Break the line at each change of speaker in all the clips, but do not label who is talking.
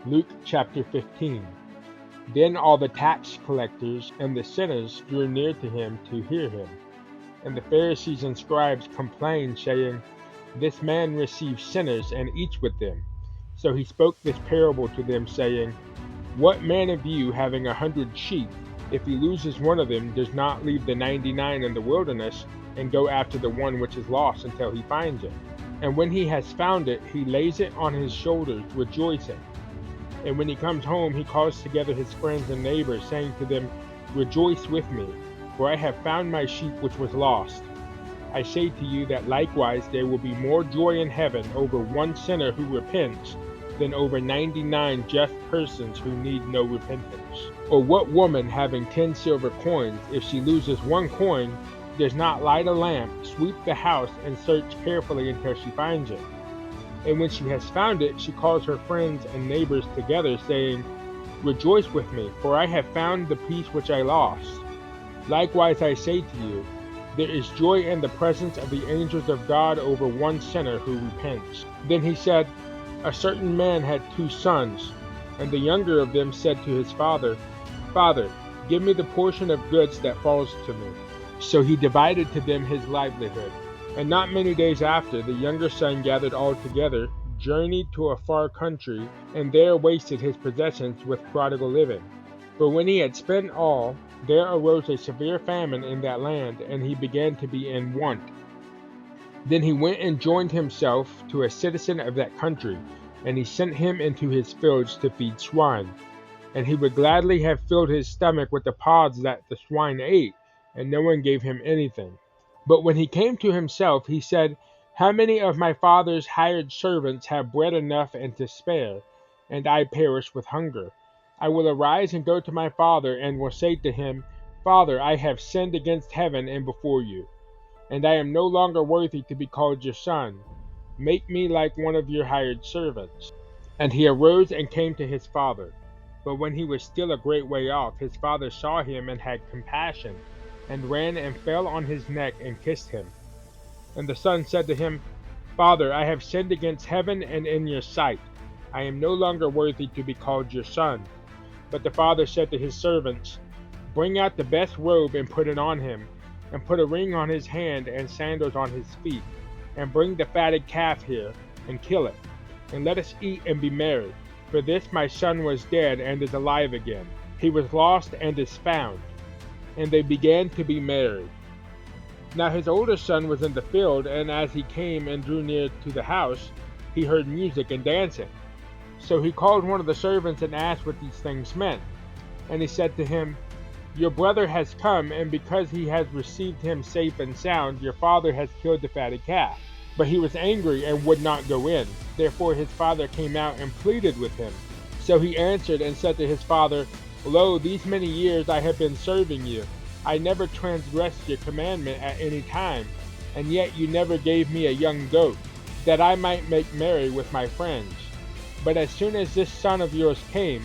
Luke chapter 15. Then all the tax collectors and the sinners drew near to him to hear him. And the Pharisees and scribes complained, saying, This man receives sinners and eats with them. So he spoke this parable to them, saying, What man of you, having 100 sheep, if he loses one of them, does not leave the 99 in the wilderness, and go after the one which is lost until he finds it? And when he has found it, he lays it on his shoulders, rejoicing. And when he comes home, he calls together his friends and neighbors, saying to them, Rejoice with me, for I have found my sheep which was lost. I say to you that likewise there will be more joy in heaven over one sinner who repents than over 99 just persons who need no repentance. Or what woman, having 10 silver coins, if she loses one coin, does not light a lamp, sweep the house, and search carefully until she finds it? And when she has found it, she calls her friends and neighbors together, saying, Rejoice with me, for I have found the piece which I lost. Likewise I say to you, there is joy in the presence of the angels of God over one sinner who repents. Then he said, A certain man had 2 sons, and the younger of them said to his father, Father, give me the portion of goods that falls to me. So he divided to them his livelihood. And not many days after, the younger son gathered all together, journeyed to a far country, and there wasted his possessions with prodigal living. For when he had spent all, there arose a severe famine in that land, and he began to be in want. Then he went and joined himself to a citizen of that country, and he sent him into his fields to feed swine. And he would gladly have filled his stomach with the pods that the swine ate, and no one gave him anything. But when he came to himself, he said, How many of my father's hired servants have bread enough and to spare, and I perish with hunger? I will arise and go to my father, and will say to him, Father, I have sinned against heaven and before you, and I am no longer worthy to be called your son. Make me like one of your hired servants. And he arose and came to his father. But when he was still a great way off, his father saw him and had compassion, and ran and fell on his neck and kissed him. And the son said to him, Father, I have sinned against heaven and in your sight. I am no longer worthy to be called your son. But the father said to his servants, Bring out the best robe and put it on him, and put a ring on his hand and sandals on his feet. And bring the fatted calf here, and kill it. And let us eat and be merry. For this my son was dead and is alive again. He was lost and is found. And they began to be merry. Now his older son was in the field, and as he came and drew near to the house, he heard music and dancing. So he called one of the servants and asked what these things meant. And he said to him, Your brother has come, and because he has received him safe and sound, your father has killed the fatted calf. But he was angry and would not go in. Therefore his father came out and pleaded with him. So he answered and said to his father, Lo, these many years I have been serving you. I never transgressed your commandment at any time, and yet you never gave me a young goat, that I might make merry with my friends. But as soon as this son of yours came,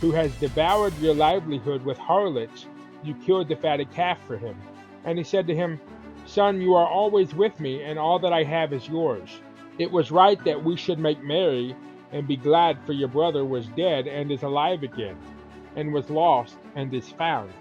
who has devoured your livelihood with harlots, you killed the fatted calf for him. And he said to him, Son, you are always with me, and all that I have is yours. It was right that we should make merry and be glad, for your brother was dead and is alive again, and was lost and is found.